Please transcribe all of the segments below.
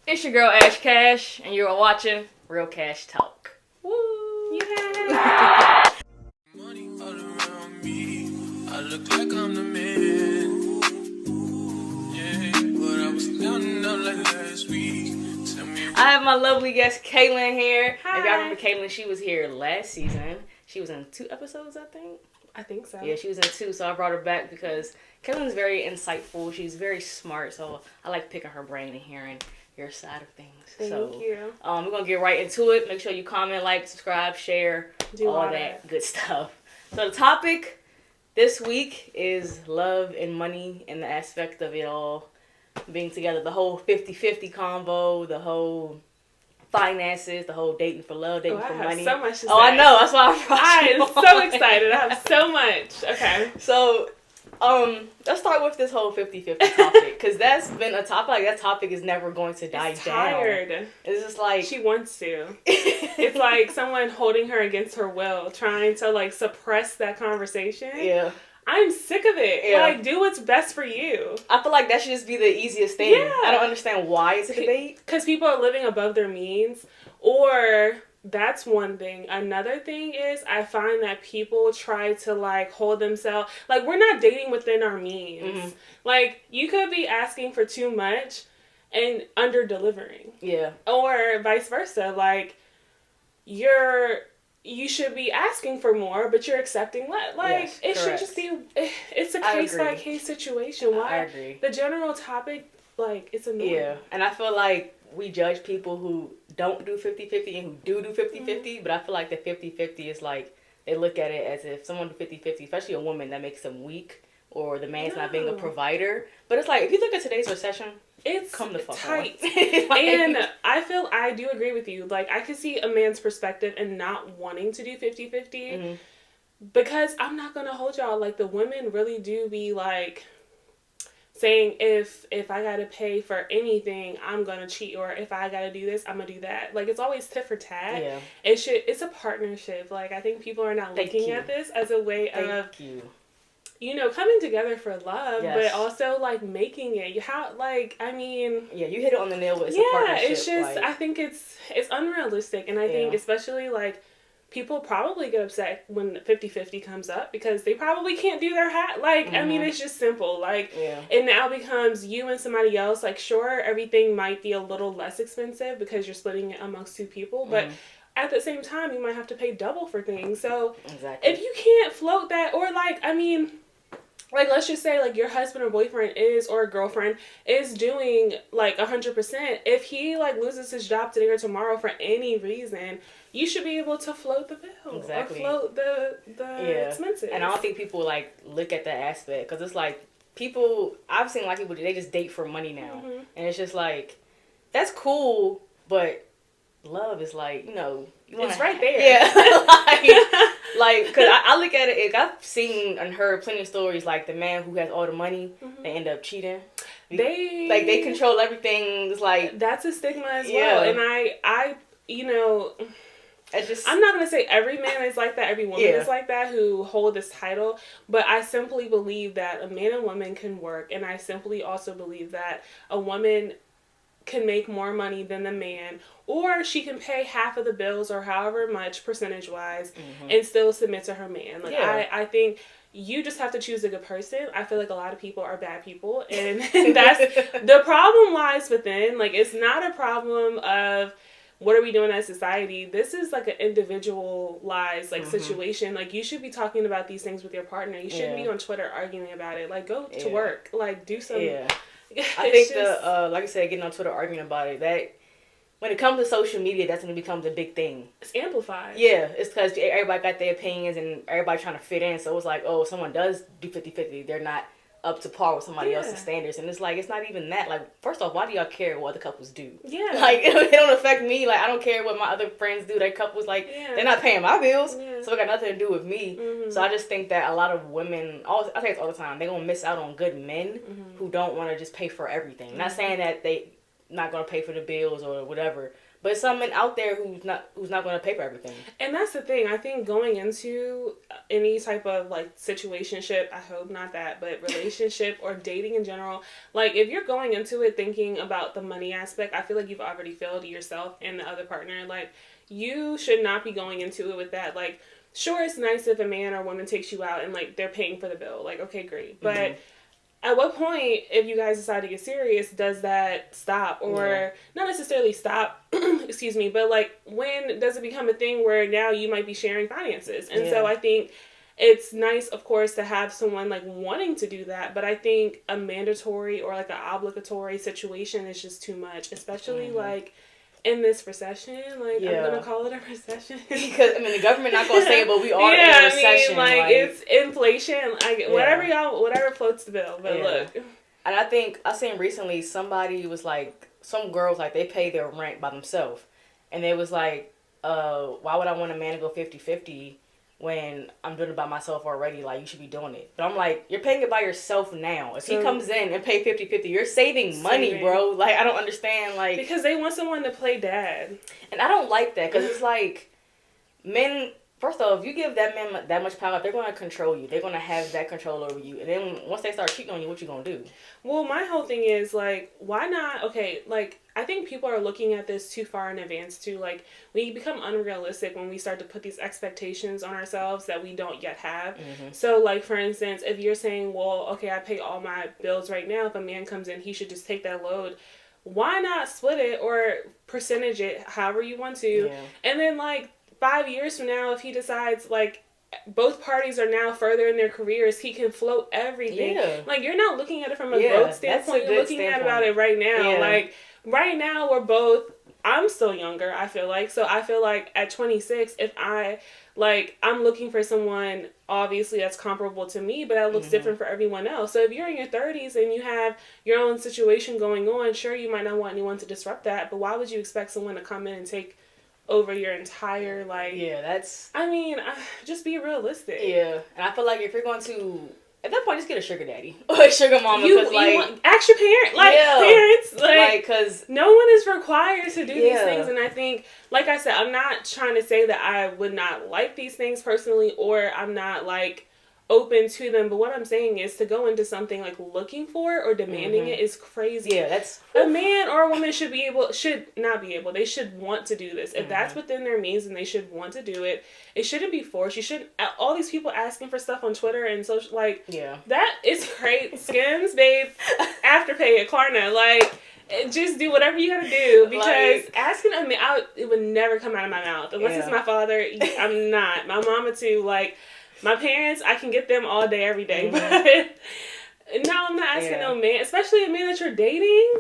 It's your girl Ash Cash, and you're watching Real Cash Talk. Woo! Yeah! Money all around me. I look like I'm the man. Yeah, but I was down and out like last week. Tell me. I have my lovely guest Kailyn here. Hi. If y'all remember Kailyn, she was here last season. She was in 2 episodes, I think. I think so. Yeah, she was in 2, so I brought her back because Kailyn's very insightful. She's very smart, so I like picking her brain and hearing your side of things. Thank you. We're going to get right into it. Make sure you comment, like, subscribe, share, Do all that good stuff. So the topic this week is love and money and the aspect of it all being together. The whole 50-50 combo, the whole finances, the whole dating for love, dating for money. So much to say. Oh, I know. That's why I am so excited. I have so much. Okay. So, let's start with this whole 50-50 topic, because that's been a topic. Like, that topic is never going to die down. Tired. It's just like She wants to. It's like someone holding her against her will, trying to like suppress that conversation. Yeah. I'm sick of it. Yeah. Like, do what's best for you. I feel like that should just be the easiest thing. Yeah. I don't understand why it's a debate. Because people are living above their means, or that's one thing. Another thing is I find that people try to like hold themselves, like, we're not dating within our means. Mm-hmm. Like, you could be asking for too much and under delivering, Yeah. or vice versa. Like, you should be asking for more, but you're accepting less. Like, Yes, it should correct. just be, it's a I case by case situation. Why? I agree. The general topic, like, it's annoying. Yeah. And I feel like we judge people who don't do 50-50 and who do 50-50, Mm-hmm. but I feel like the 50-50 is like, they look at it as if someone do 50-50, especially a woman, that makes them weak, or the man's not being a No. provider. But it's like, if you look at today's recession, It's come the fuck tight. on. Like, And I do agree with you. Like, I could see a man's perspective and not wanting to do 50-50 mm-hmm. because I'm not going to hold y'all. Like, the women really do be like saying, if I got to pay for anything, I'm going to cheat, or if I got to do this, I'm going to do that. Like, it's always tit for tat. Yeah. It's a partnership. Like, I think people are not Thank looking you. at this as a way of, Thank you. you know, coming together for love, Yes. but also like making it. I mean, Yeah, you hit it on the nail, but it's a partnership. it's just, like, I think it's unrealistic, and I think especially like people probably get upset when 50-50 comes up because they probably can't do their hat. Like, I mean, it's just simple. Like, Yeah. it now becomes you and somebody else. Like, sure, everything might be a little less expensive because you're splitting it amongst 2 people, but at the same time, you might have to pay double for things. So Exactly. if you can't float that, or like, I mean, like, let's just say, like, your husband or boyfriend is, or girlfriend is doing, like, 100%. If he, like, loses his job today or tomorrow for any reason, you should be able to float the bill. Exactly. Or float the expenses. And I don't think people, like, look at that aspect. Because it's like, people, I've seen, like, people, they just date for money now. Mm-hmm. And it's just like, that's cool, but love is like, you know, It's right there. Yeah. like, because I look at it, I've seen and heard plenty of stories, like, the man who has all the money, they end up cheating. They control everything. It's like, That's a stigma as Yeah. well. And I, you know, it's just, I'm not going to say every man is like that, every woman Yeah. is like that who hold this title, but I simply believe that a man and woman can work, and I simply also believe that a woman can make more money than the man, or she can pay half of the bills or however much percentage-wise and still submit to her man. Like, Yeah. I think you just have to choose a good person. I feel like a lot of people are bad people, and that's the problem lies within. Like, it's not a problem of what are we doing as society. This is like an individualized like situation. Like, you should be talking about these things with your partner. You shouldn't be on Twitter arguing about it. Like, go to work. Like, do some. Yeah. I think like I said, getting on Twitter arguing about it, that when it comes to social media, that's when it becomes a big thing. It's amplified. Yeah, it's because everybody got their opinions and everybody trying to fit in. So it's like, oh, if someone does do 50-50, they're not up to par with somebody else's standards. And it's like, it's not even that. Like, first off, why do y'all care what other couples do? Yeah. Like, it don't affect me. Like, I don't care what my other friends do. Their couples, like, they're not paying my bills. Yeah. So it got nothing to do with me. So I just think that a lot of women, I think it's all the time, they're going to miss out on good men who don't want to just pay for everything. Not saying that not gonna pay for the bills or whatever. But it's some men out there who's not gonna pay for everything. And that's the thing. I think going into any type of like situationship, I hope not that, but relationship or dating in general, like if you're going into it thinking about the money aspect, I feel like you've already failed yourself and the other partner. Like you should not be going into it with that. Like sure, it's nice if a man or woman takes you out and like they're paying for the bill. Like okay, great, but. At what point, if you guys decide to get serious, does that stop? Or not necessarily stop, excuse me, but like when does it become a thing where now you might be sharing finances? And so I think it's nice, of course, to have someone like wanting to do that. But I think a mandatory or like an obligatory situation is just too much, especially like in this recession, like I'm gonna call it a recession because I mean the government not gonna say it, but we are in a recession. I mean, like it's inflation, like whatever floats the bill. But look, and I think I seen recently somebody was like some girls like they pay their rent by themselves, and they was like, why would I want a man to go 50-50 when I'm doing it by myself already? Like, you should be doing it. But I'm like, you're paying it by yourself now. If he comes in and pay 50-50, you're saving money, bro. Like, I don't understand, like... Because they want someone to play dad. And I don't like that, because it's like, men... First off, if you give that man that much power, they're going to control you. They're going to have that control over you. And then once they start cheating on you, what you going to do? Well, my whole thing is, like, why not... Okay, like, I think people are looking at this too far in advance, too. Like, we become unrealistic when we start to put these expectations on ourselves that we don't yet have. Mm-hmm. So, like, for instance, if you're saying, well, okay, I pay all my bills right now. If a man comes in, he should just take that load. Why not split it or percentage it however you want to? Yeah. And then, like... 5 years from now, if he decides, like, both parties are now further in their careers, he can float everything. Yeah. Like, you're not looking at it from a growth standpoint. You're looking at it right now. Yeah. Like, right now, we're both... I'm still younger, I feel like. So, I feel like at 26, if I'm looking for someone, obviously, that's comparable to me, but that looks different for everyone else. So, if you're in your 30s and you have your own situation going on, sure, you might not want anyone to disrupt that, but why would you expect someone to come in and take... over your entire, like... Yeah, that's... I mean, just be realistic. Yeah, and I feel like if you're going to... At that point, just get a sugar daddy. Or a sugar mama. Ask your parents. Like, because... No one is required to do these things, and I think, like I said, I'm not trying to say that I would not like these things personally, or I'm not, like... open to them, but what I'm saying is to go into something like looking for or demanding it is crazy. Yeah, that's a man or a woman should not be able. They should want to do this. If that's within their means, and they should want to do it. It shouldn't be forced. You shouldn't. All these people asking for stuff on Twitter and social, like that is great. Skims, babe, Afterpay at Klarna, like. Just do whatever you gotta do, because asking a man out, it would never come out of my mouth unless it's my father. I'm not. My mama too, like. My parents, I can get them all day, every day. But no, I'm not asking no man, especially a man that you're dating.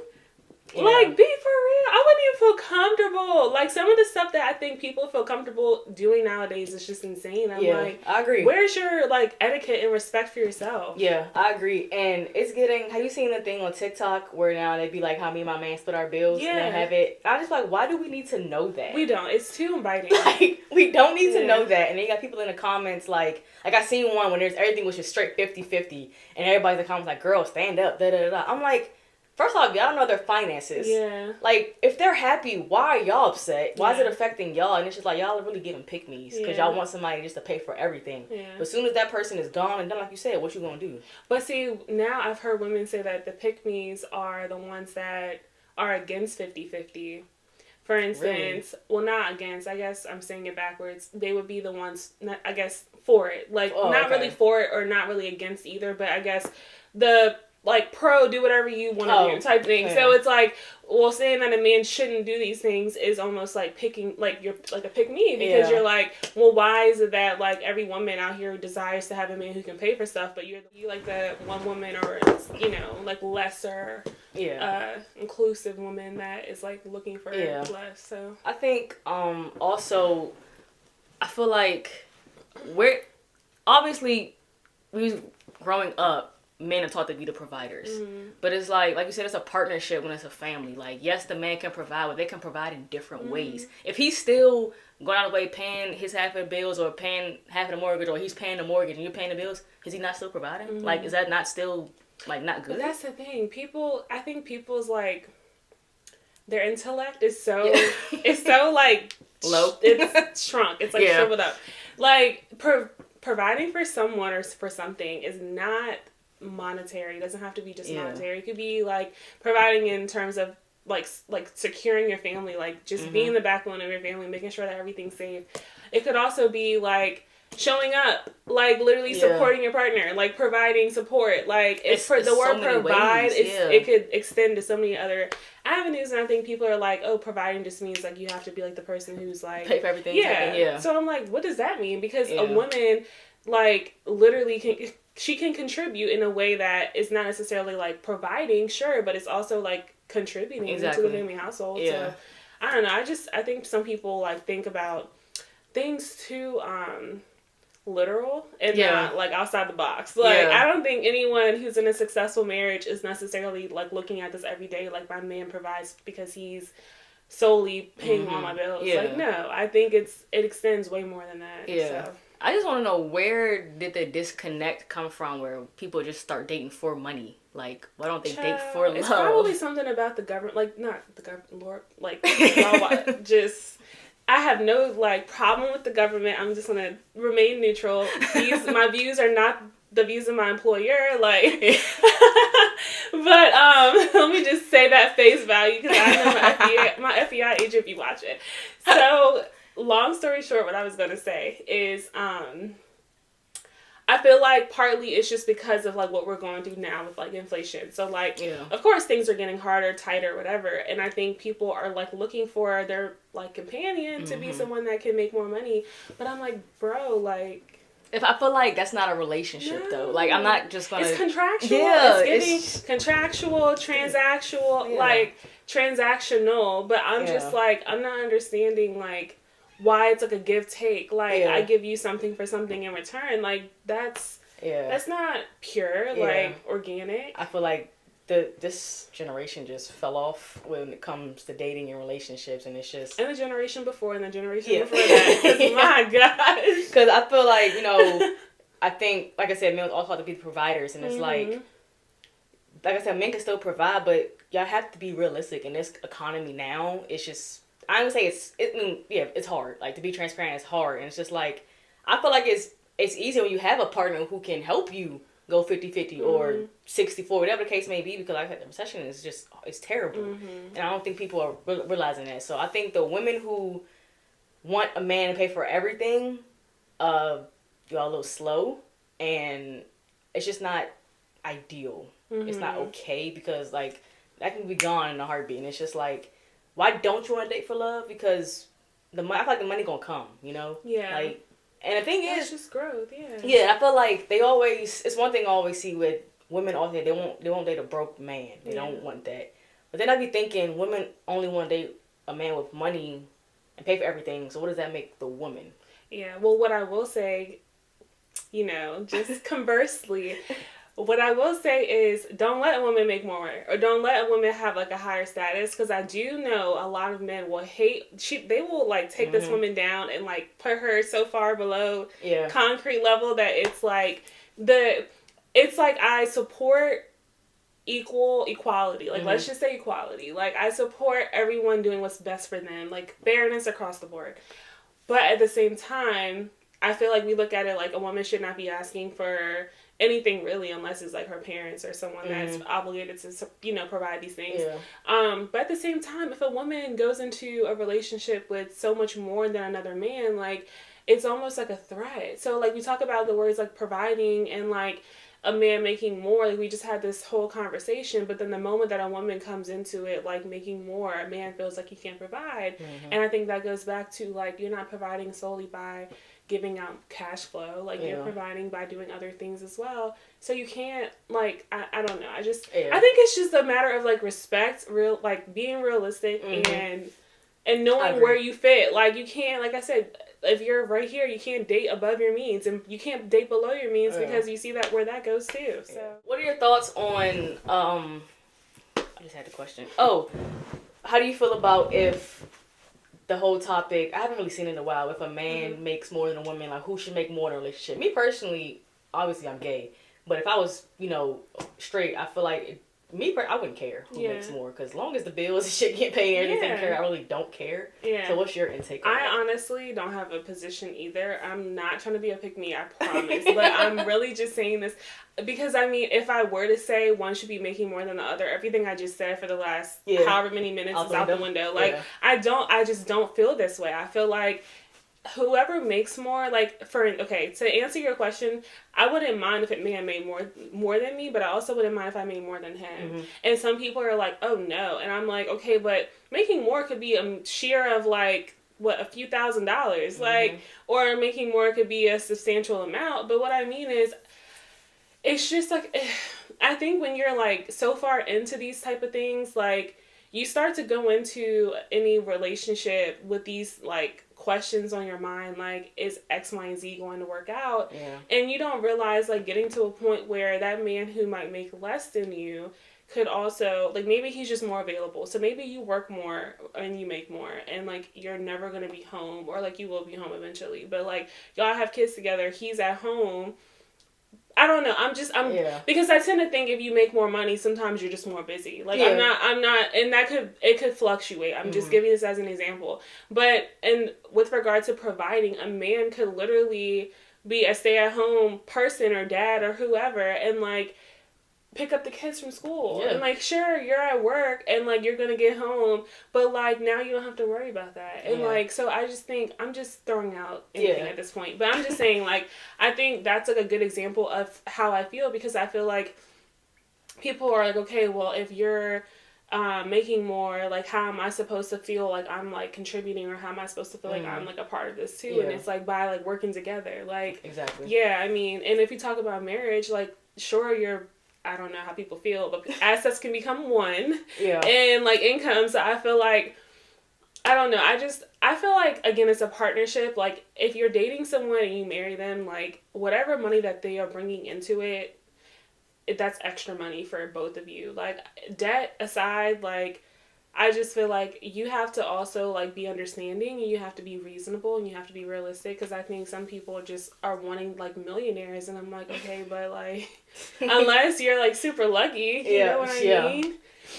Yeah. Like, be for real. I wouldn't even feel comfortable. Like, some of the stuff that I think people feel comfortable doing nowadays is just insane. I'm like, I agree. Where's your, like, etiquette and respect for yourself? Yeah, I agree. And it's getting, have you seen the thing on TikTok where now they be like, how me and my man split our bills? Yeah. And have it. I just like, why do we need to know that? We don't. It's too inviting. Like, we don't need to know that. And then you got people in the comments like I seen one when everything was just straight 50-50. And everybody's in the comments like, girl, stand up, da-da-da-da. I'm like, first off, y'all know their finances. Yeah. Like, if they're happy, why are y'all upset? Why is it affecting y'all? And it's just like, y'all are really giving pick-me's because y'all want somebody just to pay for everything. Yeah. But as soon as that person is gone and done, like you said, what you gonna do? But see, now I've heard women say that the pick-me's are the ones that are against 50-50. For instance, well, not against, I guess I'm saying it backwards. They would be the ones, I guess, for it. Like, really for it or not really against either, but I guess the... like, pro, do whatever you want to do type thing. Yeah. So it's like, well, saying that a man shouldn't do these things is almost like picking, like, you're like a pick me, because you're like, well, why is it that, like, every woman out here desires to have a man who can pay for stuff, but you like the one woman or, you know, like, lesser, inclusive woman that is, like, looking for less, so. I think, also, I feel like obviously, growing up, men are taught to be the providers. Mm-hmm. But it's like you said, it's a partnership when it's a family. Like, yes, the man can provide, but they can provide in different ways. If he's still going out of the way paying his half of the bills or paying half of the mortgage, or he's paying the mortgage and you're paying the bills, is he not still providing? Mm-hmm. Like, is that not still, like, not good? But that's the thing. I think people's, like, their intellect is so it's so like low. It's shrunk. It's like Yeah. shriveled up. Like providing for someone or for something is not monetary. It doesn't have to be just monetary. It could be like providing in terms of like securing your family, like just being the backbone of your family, making sure that everything's safe. It could also be like showing up, like literally supporting your partner, like providing support. Like it's the word so provide. ways, It could extend to so many other avenues, and I think people are like, oh, providing just means like you have to be like the person who's like pay for everything. Yeah. So I'm like, what does that mean? Because a woman like literally can contribute in a way that is not necessarily like providing, sure, but it's also like contributing to the family household. So I don't know. I think some people like think about things too literal and not like outside the box. Like I don't think anyone who's in a successful marriage is necessarily like looking at this every day like my man provides because he's solely paying all my bills. Like no, I think it extends way more than that. So. I just want to know, where did the disconnect come from where people just start dating for money? Like, why don't they date for love? It's probably something about the government, like not the government, Lord, like just. I have no like problem with the government. I'm just gonna remain neutral. My views are not the views of my employer. Like, but let me just say that face value because I know my FBI agent be watching. So, long story short, what I was gonna say is I feel like partly it's just because of like what we're going through now with like inflation. So like, of course things are getting harder, tighter, whatever. And I think people are like looking for their like companion to be someone that can make more money. But I'm like, bro, like. If I feel like that's not a relationship though. Like I'm not just gonna. It's contractual. Yeah, it's contractual, transactional, like transactional. But I'm just like, I'm not understanding like. Why it's like a give take, like I give you something for something in return, like that's not pure, like organic. I feel like this generation just fell off when it comes to dating and relationships, and it's just and the generation before and the generation before that. My gosh, because I feel like I think like I said, men also have to be the providers, and it's like I said, men can still provide, but y'all have to be realistic in this economy now. It's just. I would say it's hard. Like, to be transparent, it's hard. And it's just like, I feel like it's easier when you have a partner who can help you go 50-50 or 60-40, whatever the case may be, because like the recession is just, it's terrible. And I don't think people are realizing that. So I think the women who want a man to pay for everything, y'all a little slow, and it's just not ideal. It's not okay, because like, that can be gone in a heartbeat. And it's just like, why don't you want to date for love? Because I feel like the money gonna come, Yeah. Like, and the thing That's is, just growth. Yeah. Yeah, I feel like it's one thing I always see with women. Also, they won't date a broke man. They don't want that. But then I be thinking, women only want to date a man with money and pay for everything. So what does that make the woman? Yeah. Well, what I will say, just conversely. What I will say is, don't let a woman make more, or don't let a woman have like a higher status, because I do know a lot of men will they will like take this woman down and like put her so far below concrete level that it's like I support equality. Like, let's just say equality. Like, I support everyone doing what's best for them, like fairness across the board. But at the same time, I feel like we look at it like a woman should not be asking for anything really, unless it's like her parents or someone that's obligated to, provide these things. But at the same time, if a woman goes into a relationship with so much more than another man, like, it's almost like a threat. So like, we talk about the words like providing and like a man making more, like we just had this whole conversation, but then the moment that a woman comes into it, like making more, a man feels like he can't provide. And I think that goes back to like, you're not providing solely by giving out cash flow, like you're providing by doing other things as well. So you can't like, I don't know. I think it's just a matter of like respect, being realistic and knowing where you fit. Like, you can't, like I said, if you're right here, you can't date above your means, and you can't date below your means because you see that where that goes too. So what are your thoughts on I just had the question. Oh, how do you feel about if the whole topic, I haven't really seen it in a while, if a man makes more than a woman, like who should make more in a relationship? Me personally, obviously I'm gay, but if I was, straight, I feel like I wouldn't care who makes more, because as long as the bills and shit get paid and everything taken care of, I really don't care. Yeah. So what's your intake on that? I honestly don't have a position either. I'm not trying to be a pick-me, I promise. But I'm really just saying this because, I mean, if I were to say one should be making more than the other, everything I just said for the last however many minutes is out the window. Like, I just don't feel this way. I feel like whoever makes more, like, to answer your question, I wouldn't mind if a man made more than me, but I also wouldn't mind if I made more than him. Mm-hmm. And some people are like, oh no, and I'm like, okay, but making more could be a share of like a few $1,000s, mm-hmm. like, or making more could be a substantial amount. But what I mean is, it's just like, I think when you're like so far into these type of things, like, you start to go into any relationship with these like questions on your mind, like, is X, Y, and Z going to work out? Yeah. And you don't realize, like, getting to a point where that man who might make less than you could also, like, maybe he's just more available. So maybe you work more and you make more, and like, you're never going to be home, or like, you will be home eventually, but like, y'all have kids together, he's at home. I don't know. Because I tend to think if you make more money, sometimes you're just more busy. Like, I'm not, and it could fluctuate. I'm just giving this as an example. But, and with regard to providing, a man could literally be a stay-at-home person or dad or whoever, and like, pick up the kids from school. Yeah. And like, sure, you're at work and like, you're gonna get home, but like, now you don't have to worry about that. And like, so I just think, I'm just throwing out anything at this point, but I'm just saying, like, I think that's like a good example of how I feel, because I feel like people are like, okay, well, if you're making more, like, how am I supposed to feel like I'm like contributing, or how am I supposed to feel like I'm like a part of this too? And it's like, by like working together, like, exactly. Yeah, I mean, and if you talk about marriage, like, sure, I don't know how people feel, but assets can become one. Yeah. And like, income. So I feel like, I don't know. I feel like, again, it's a partnership. Like, if you're dating someone and you marry them, like, whatever money that they are bringing into it, that's extra money for both of you. Like, debt aside, like, I just feel like you have to also like be understanding, and you have to be reasonable, and you have to be realistic, because I think some people just are wanting like millionaires, and I'm like, okay, but like, unless you're like super lucky, you know what I mean?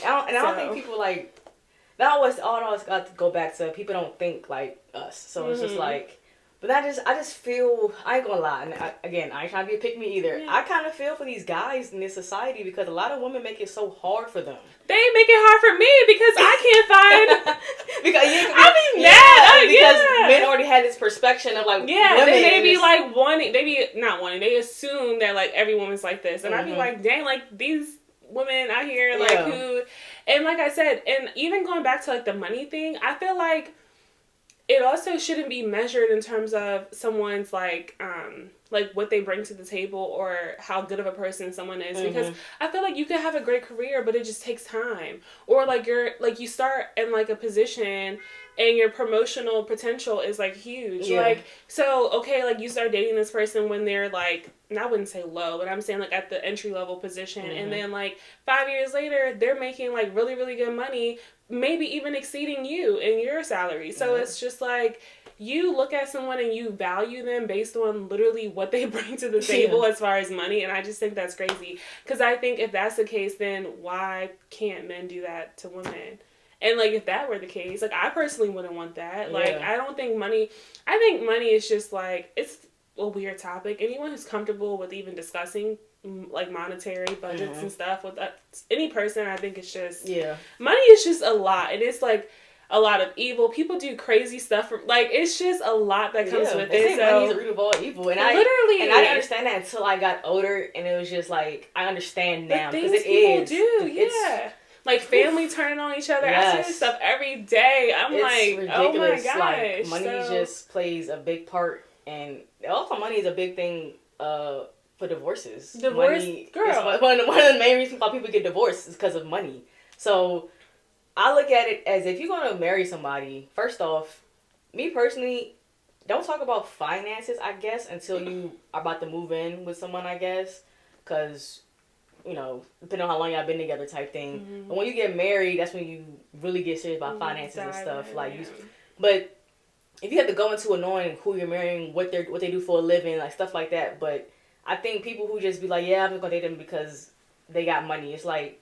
I don't think people like, that always got to go back to, people don't think like us, so it's just like, but I just feel, I ain't gonna lie, and I ain't trying to be a pick me either. I kind of feel for these guys in this society, because a lot of women make it so hard for them. They make it hard for me because I can't find. Because I be mad. Because men already had this perception of like, women, they be like wanting, they assume that like every woman's like this, and I be like, dang, like these women out here like who, and like I said, and even going back to like the money thing, I feel like it also shouldn't be measured in terms of someone's like what they bring to the table, or how good of a person someone is. Because I feel like you could have a great career, but it just takes time. Or like you start in like a position and your promotional potential is like huge. Yeah. Like, so, okay, like you start dating this person when they're like, and I wouldn't say low, but I'm saying like at the entry level position. And then like 5 years later, they're making like really, really good money, maybe even exceeding you in your salary. So it's just like, you look at someone and you value them based on literally what they bring to the table as far as money. And I just think that's crazy. Because I think if that's the case, then why can't men do that to women? And like, if that were the case, like, I personally wouldn't want that. Like, I don't think money, I think money is just like, it's a weird topic. Anyone who's comfortable with even discussing like monetary budgets and stuff with any person, I think it's just, money is just a lot. And it's like a lot of evil. People do crazy stuff. Like, it's just a lot that comes with it. So money is the root of all evil. And I didn't understand that until I got older, and it was just like, I understand now. Because it is. People do, like family turning on each other. I see this stuff every day. I'm it's like, ridiculous. Oh my gosh. Like, money just plays a big part, and also money is a big thing for divorces. Money, girl. One of the main reasons why people get divorced is because of money. So I look at it as, if you're going to marry somebody, first off, me personally, don't talk about finances, I guess, until you are about to move in with someone, I guess. Because, you know, depending on how long y'all been together type thing. But when you get married, that's when you really get serious about finances and stuff. But if you have to go into knowing who you're marrying, what they do for a living, like stuff like that. But I think people who just be like, yeah, I'm just going to date them because they got money. It's like,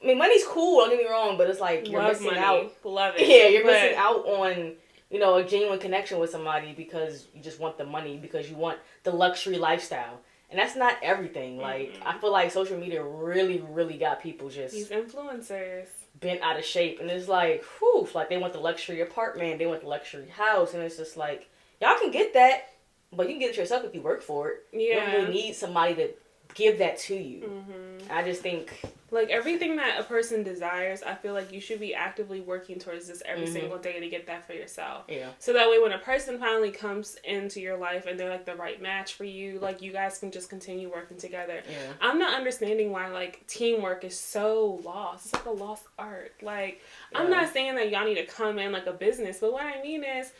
I mean, money's cool, don't get me wrong, but it's like you're Love missing money. out. Love it. Yeah, you're But missing out on, you know, a genuine connection with somebody because you just want the money, because you want the luxury lifestyle. And that's not everything. Like, I feel like social media really, really got people just these influencers bent out of shape. And it's like, whew, like they want the luxury apartment, they want the luxury house. And it's just like, y'all can get that, but you can get it yourself if you work for it. Yeah. You don't really need somebody to give that to you. Mm-hmm. I just think... Like, everything that a person desires, I feel like you should be actively working towards this every single day to get that for yourself. Yeah. So that way when a person finally comes into your life and they're, like, the right match for you, like, you guys can just continue working together. Yeah. I'm not understanding why, like, teamwork is so lost. It's like a lost art. Like, I'm not saying that y'all need to come in like a business, but what I mean is...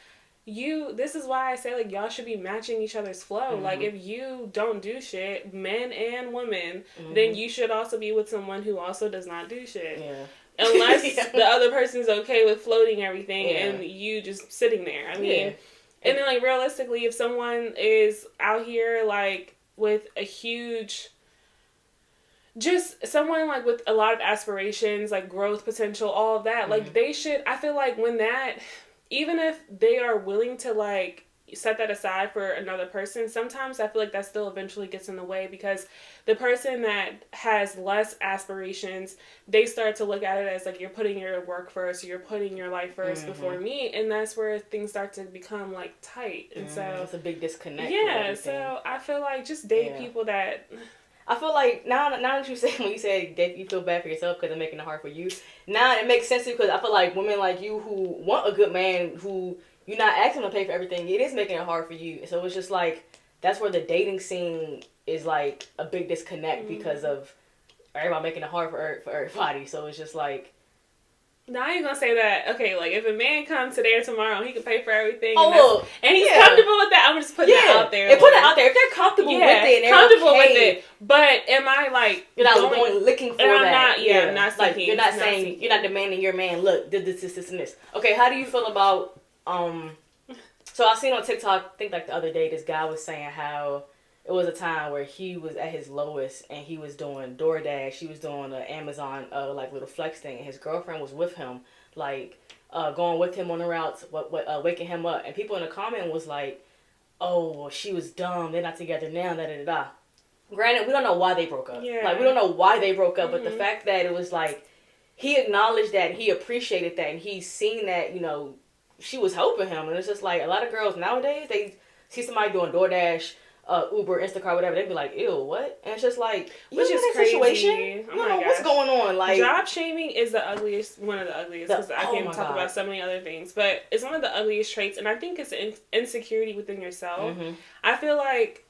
this is why I say, like, y'all should be matching each other's flow. Like, if you don't do shit, men and women, then you should also be with someone who also does not do shit. Yeah. Unless the other person's okay with floating everything and you just sitting there. I mean, and then, like, realistically, if someone is out here, like, with a huge... Just someone, like, with a lot of aspirations, like, growth potential, all of that, like, they should... I feel like when that... Even if they are willing to, like, set that aside for another person, sometimes I feel like that still eventually gets in the way because the person that has less aspirations, they start to look at it as, like, you're putting your work first, or you're putting your life first before me, and that's where things start to become, like, tight. And so... It's a big disconnect. Yeah, so I feel like just date people that... I feel like now that you say, when you said that you feel bad for yourself because they're making it hard for you, now it makes sense because I feel like women like you who want a good man who you're not asking to pay for everything, it is making it hard for you. So it's just like that's where the dating scene is like a big disconnect because of everybody making it hard for everybody. So it's just like. Now you're gonna say that, okay, like if a man comes today or tomorrow, he can pay for everything, and he's comfortable with that. I'm just putting that out there. And put it out there if they're comfortable with it. And Comfortable with it. But am I like you're not going looking for that? I'm not seeking. Like you're not saying you're not demanding your man. Look, this, and this. Okay, how do you feel about So I seen on TikTok, I think like the other day, this guy was saying how it was a time where he was at his lowest and he was doing DoorDash. He was doing an Amazon like little flex thing, and his girlfriend was with him, like going with him on the routes, waking him up. And people in the comment was like, "Oh, well, she was dumb. They're not together now." Da da da da. Granted, we don't know why they broke up. Yeah. Like we don't know why they broke up, but the fact that it was like he acknowledged that, he appreciated that, and he's seen that, you know, she was helping him. And it's just like a lot of girls nowadays, they see somebody doing DoorDash, Uber, Instacart, whatever, they'd be like, "Ew, what?" And it's just like, which is crazy. Situation? Oh my gosh. What's going on? Like, job shaming is the ugliest, one of the ugliest, because I can't talk about so many other things, but it's one of the ugliest traits, and I think it's insecurity within yourself. I feel like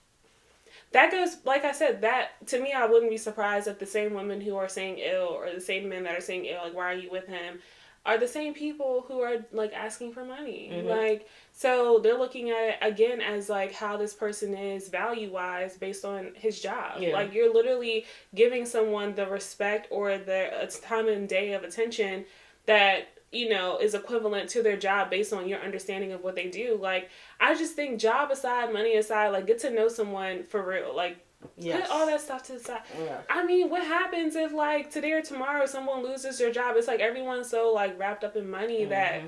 that goes, like I said, that, to me, I wouldn't be surprised if the same women who are saying ill, or the same men that are saying ill, like, why are you with him, are the same people who are, like, asking for money. Like, so they're looking at it, again, as, like, how this person is value-wise based on his job. Yeah. Like, you're literally giving someone the respect or the time and day of attention that, you know, is equivalent to their job based on your understanding of what they do. Like, I just think job aside, money aside, like, get to know someone for real. Like, put all that stuff to the side. Yeah. I mean, what happens if, like, today or tomorrow someone loses their job? It's like everyone's so, like, wrapped up in money that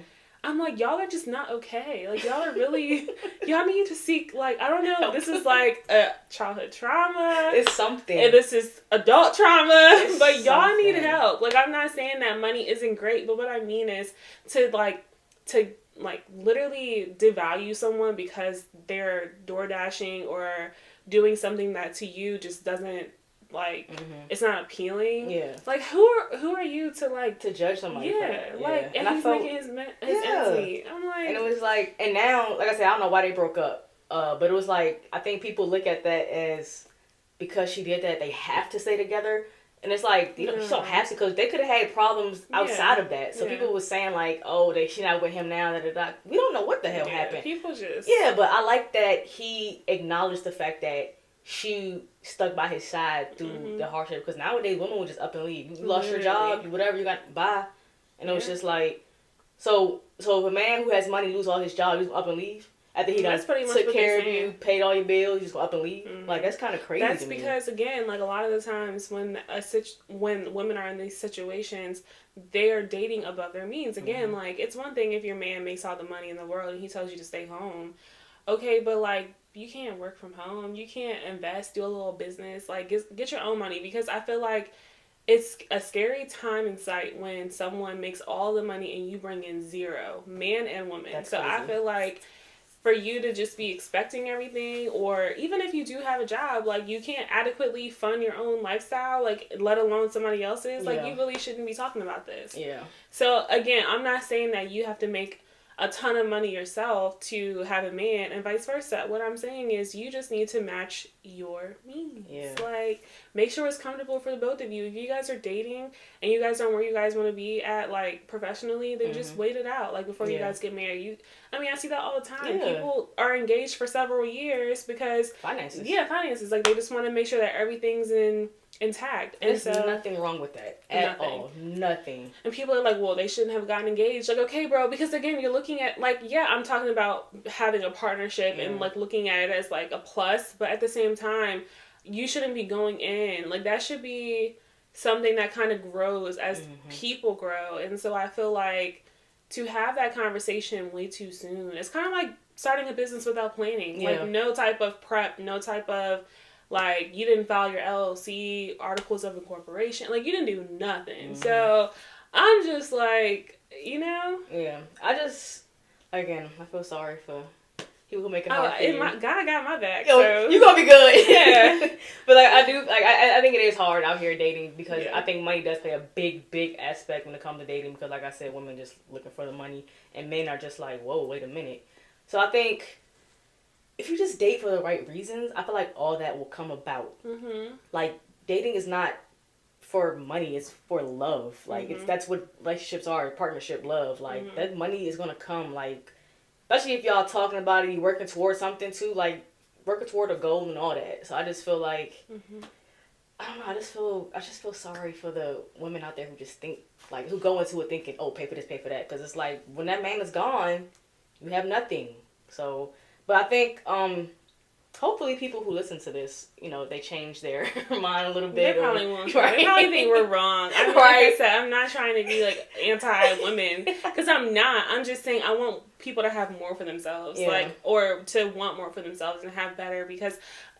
I'm like, y'all are just not okay. Like, y'all are really, y'all need to seek, like, I don't know, this is, like, a childhood trauma. It's something. And this is adult trauma. But y'all need help. Like, I'm not saying that money isn't great, but what I mean is to literally devalue someone because they're door dashing or doing something that to you just doesn't, like, it's not appealing. Yeah. Like, who are you to, like, to judge somebody? Yeah. Like, and he's making his ends meet. I'm like, and it was like, and now, like I said, I don't know why they broke up. But it was like, I think people look at that as because she did that, they have to stay together. And it's like, you know, you don't have to, because they could have had problems outside of that. So people were saying, like, oh, she not with him now, da-da-da. We don't know what the hell happened. People just... Yeah, but I like that he acknowledged the fact that she stuck by his side through the hardship. Because nowadays, women will just up and leave. You lost your job, whatever, you got, bye. And it was just like, so if a man who has money lose all his job, he's up and leave. after he done took care of you, paid all your bills, you just go up and leave. Mm-hmm. Like, that's kind of crazy. That's because, again, like, a lot of the times when women are in these situations, they are dating above their means. Again, like, it's one thing if your man makes all the money in the world and he tells you to stay home. Okay, but, like, you can't work from home. You can't invest, do a little business. Like, get your own money, because I feel like it's a scary time in sight when someone makes all the money and you bring in zero, man and woman. That's so crazy. I feel like for you to just be expecting everything, or even if you do have a job, like, you can't adequately fund your own lifestyle, like, let alone somebody else's, like, you really shouldn't be talking about this. Yeah. So, again, I'm not saying that you have to make a ton of money yourself to have a man, and vice versa. What I'm saying is you just need to match your means. Yeah. Like, make sure it's comfortable for the both of you. If you guys are dating and you guys don't where you guys want to be at, like, professionally, then just wait it out, like, before you guys get married. I see that all the time. Yeah. People are engaged for several years because finances. Yeah, finances. Like, they just want to make sure that everything's intact. And there's nothing wrong with that at all. Nothing. And people are like, well, they shouldn't have gotten engaged. Like, okay, bro, because again, you're looking at, like, yeah, I'm talking about having a partnership and, like, looking at it as, like, a plus, but at the same time, you shouldn't be going in. Like, that should be something that kind of grows as people grow. And so I feel like to have that conversation way too soon, it's kind of like starting a business without planning. Yeah. Like, no type of prep, no type of, like, you didn't file your LLC, articles of incorporation. Like, you didn't do nothing. So, I'm just like, you know? Yeah. Again, I feel sorry for people who make it hard for you. God got my back. Yo, so. You gonna be good. Yeah. But, like, I think it is hard out here dating, because I think money does play a big, big aspect when it comes to dating, because, like I said, women just looking for the money, and men are just like, whoa, wait a minute. So, I think if you just date for the right reasons, I feel like all that will come about. Like, dating is not for money, it's for love. Like, that's what relationships are, partnership, love. Like, that money is going to come, like, especially if y'all talking about it, you working towards something too, like, working toward a goal and all that. So I just feel like, I don't know, I just feel sorry for the women out there who just think, like, who go into it thinking, oh, pay for this, pay for that. Because it's like, when that man is gone, you have nothing. So, but I think, hopefully people who listen to this, you know, they change their mind a little bit. They probably won't. Right? They probably think we're wrong. Like I said, I'm not trying to be, like, anti-women, because I'm not. I'm just saying I want people to have more for themselves, like, or to want more for themselves and have better, because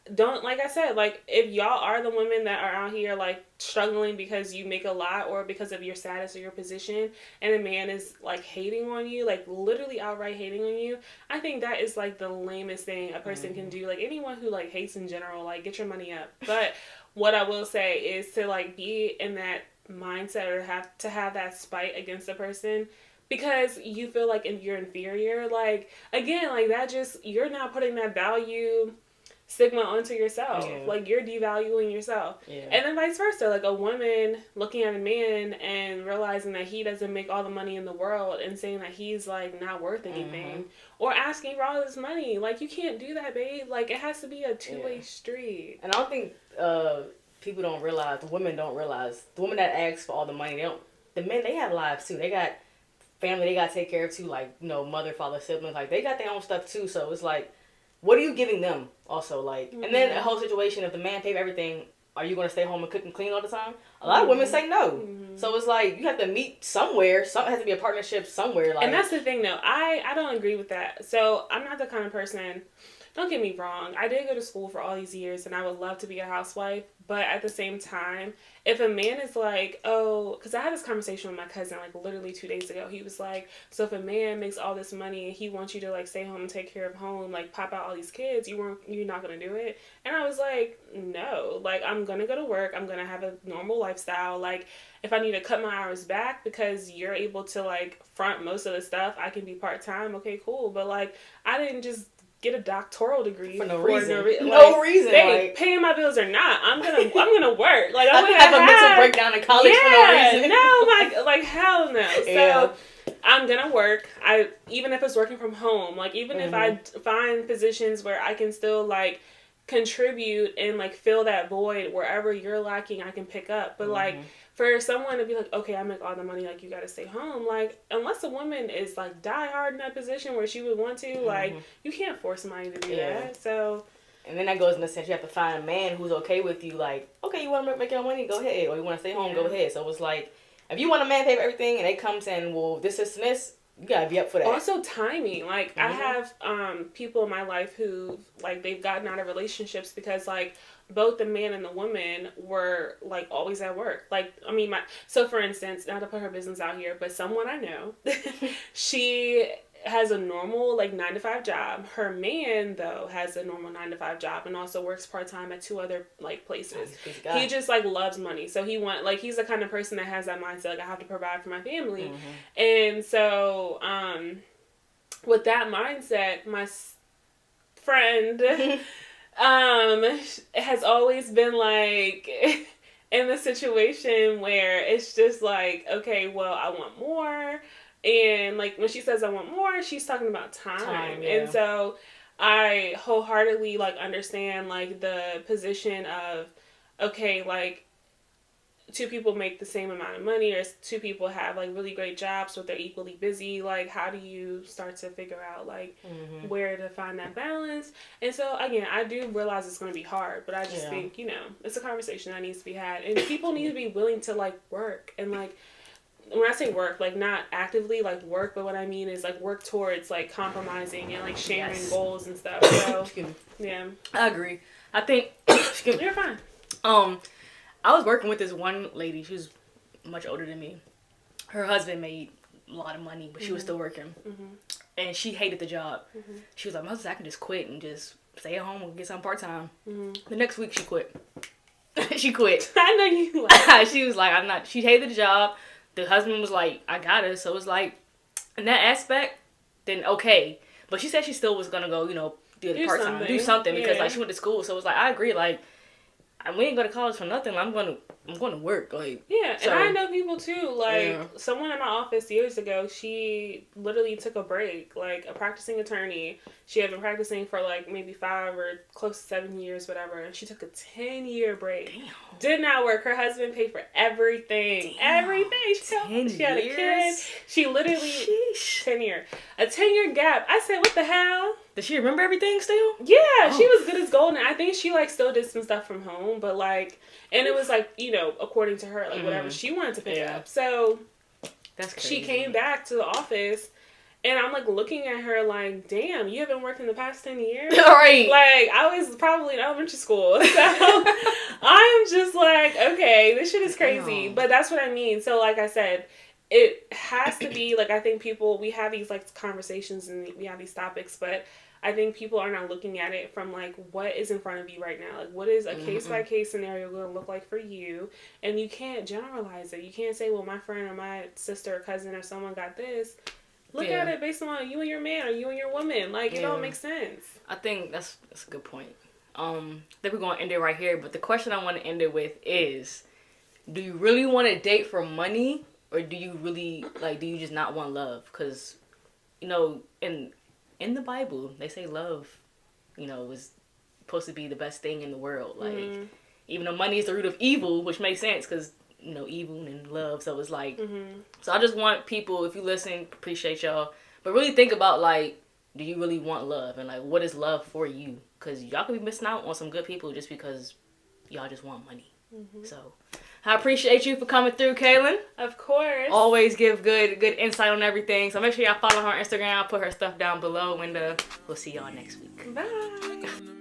like I said, like, if y'all are the women that are out here, like, struggling because you make a lot or because of your status or your position, and a man is, like, hating on you, like, literally outright hating on you, I think that is, like, the lamest thing a person can do. Like, anyone who, like, hates in general, like, get your money up. But what I will say is to, like, be in that mindset, or have that spite against a person because you feel like you're inferior. Like, again, like, that just, you're not putting that value stigma onto yourself. Like, you're devaluing yourself. And then vice versa, like, a woman looking at a man and realizing that he doesn't make all the money in the world and saying that he's, like, not worth anything, or asking for all this money. Like, you can't do that, babe. Like, it has to be a two-way street. And I don't think people don't realize, the women don't realize, the women that ask for all the money, the men, they have lives too. They got family they got to take care of too, like, you know, mother, father, siblings. Like, they got their own stuff too. So it's like, what are you giving them also? Like, and then the whole situation, if the man paid for everything, are you going to stay home and cook and clean all the time? A lot of women say no. So it's like, you have to meet somewhere. It has to be a partnership somewhere. Like, and that's the thing, though. I don't agree with that. So I'm not the kind of person, don't get me wrong, I did go to school for all these years, and I would love to be a housewife. But at the same time, if a man is like, oh, because I had this conversation with my cousin, like, literally 2 days ago. He was like, so if a man makes all this money and he wants you to, like, stay home and take care of home, like, pop out all these kids, you're not going to do it? And I was like, no. Like, I'm going to go to work. I'm going to have a normal lifestyle. Like, if I need to cut my hours back because you're able to, like, front most of the stuff, I can be part-time. Okay, cool. But, like, I didn't just get a doctoral degree for no reason. No reason. They paying my bills or not, I'm gonna work. Like, I'm gonna have a mental breakdown in college for no reason. No, like hell no. So I'm gonna work. Even if it's working from home, like, even if I find positions where I can still, like, contribute and, like, fill that void wherever you're lacking, I can pick up. But like, for someone to be like, okay, I make all the money, like, you gotta stay home. Like, unless a woman is, like, die hard in that position where she would want to, like, you can't force somebody to do that. So. And then that goes in the sense you have to find a man who's okay with you. Like, okay, you want to make your money, go ahead. Or you want to stay home, go ahead. So it's like, if you want a man to pay for everything and they come saying, well, this, and this, you gotta be up for that. Also timing. Like, I have people in my life who, like, they've gotten out of relationships because, like, both the man and the woman were, like, always at work. Like, I mean, so for instance, not to put her business out here, but someone I know, she has a normal, like, 9-to-5 job. Her man, though, has a normal 9-to-5 job and also works part-time at 2 other, like, places. He just, like, loves money. So he's the kind of person that has that mindset, like, I have to provide for my family. And so, with that mindset, my friend, has always been, like, in the situation where it's just like, okay, well, I want more. And, like, when she says I want more, she's talking about time. And so I wholeheartedly, like, understand, like, the position of, okay, like, 2 people make the same amount of money, or 2 people have, like, really great jobs, but they're equally busy. Like, how do you start to figure out, like, where to find that balance? And so, again, I do realize it's going to be hard, but I just think, you know, it's a conversation that needs to be had. And people need to be willing to, like, work and, like, when I say work, like, not actively, like, work, but what I mean is, like, work towards, like, compromising and, like, sharing goals and stuff. So, yeah. I agree. I think... You're fine. I was working with this one lady. She was much older than me. Her husband made a lot of money, but she was still working. And she hated the job. She was like, I can just quit and just stay at home and get some part-time. The next week, she quit. She quit. I know you like. She was like, she hated the job. The husband was like, I got it. So it was like, in that aspect, then okay. But she said she still was going to go, you know, do the part-time. Do something because, like, she went to school. So it was like, I agree. Like, we ain't go to college for nothing. I'm going to work. Like, yeah, so, and I know people, too. Like, someone in my office years ago, she literally took a break. Like, a practicing attorney. She had been practicing for, like, maybe 5 or close to 7 years, whatever. And she took a 10-year break. Damn. Did not work. Her husband paid for everything. Damn. Everything. She had a kid. She literally... Sheesh. 10-year. A 10-year gap. I said, what the hell? Does she remember everything still? Yeah, she was good as gold. And I think she, like, still did some stuff from home. But, like... And it was, like, you know, according to her, like, whatever she wanted to pick up. So... That's crazy. She came back to the office... And I'm, like, looking at her like, damn, you haven't worked in the past 10 years? Right. Like, I was probably in elementary school. So, I'm just like, okay, this shit is crazy. Damn. But that's what I mean. So, like I said, it has to be, like, I think people, we have these, like, conversations and we have these topics, but I think people are not looking at it from, like, what is in front of you right now? Like, what is a case-by-case scenario going to look like for you? And you can't generalize it. You can't say, well, my friend or my sister or cousin or someone got this. Look at it based on you and your man or you and your woman. Like, it don't make sense. I think that's a good point. I think we're going to end it right here. But the question I want to end it with is, do you really want to date for money? Or do you really, like, do you just not want love? Because, you know, in the Bible, they say love, you know, is supposed to be the best thing in the world. Like, even though money is the root of evil, which makes sense because, you know, evil and love. So it's like, so I just want people, if you listen, appreciate y'all, but really think about, like, do you really want love? And, like, what is love for you? Because y'all could be missing out on some good people just because y'all just want money. So I appreciate you for coming through, Kailyn. Of course. Always give good insight on everything. So make sure y'all follow her on Instagram. I'll put her stuff down below, and we'll see y'all next week. Bye.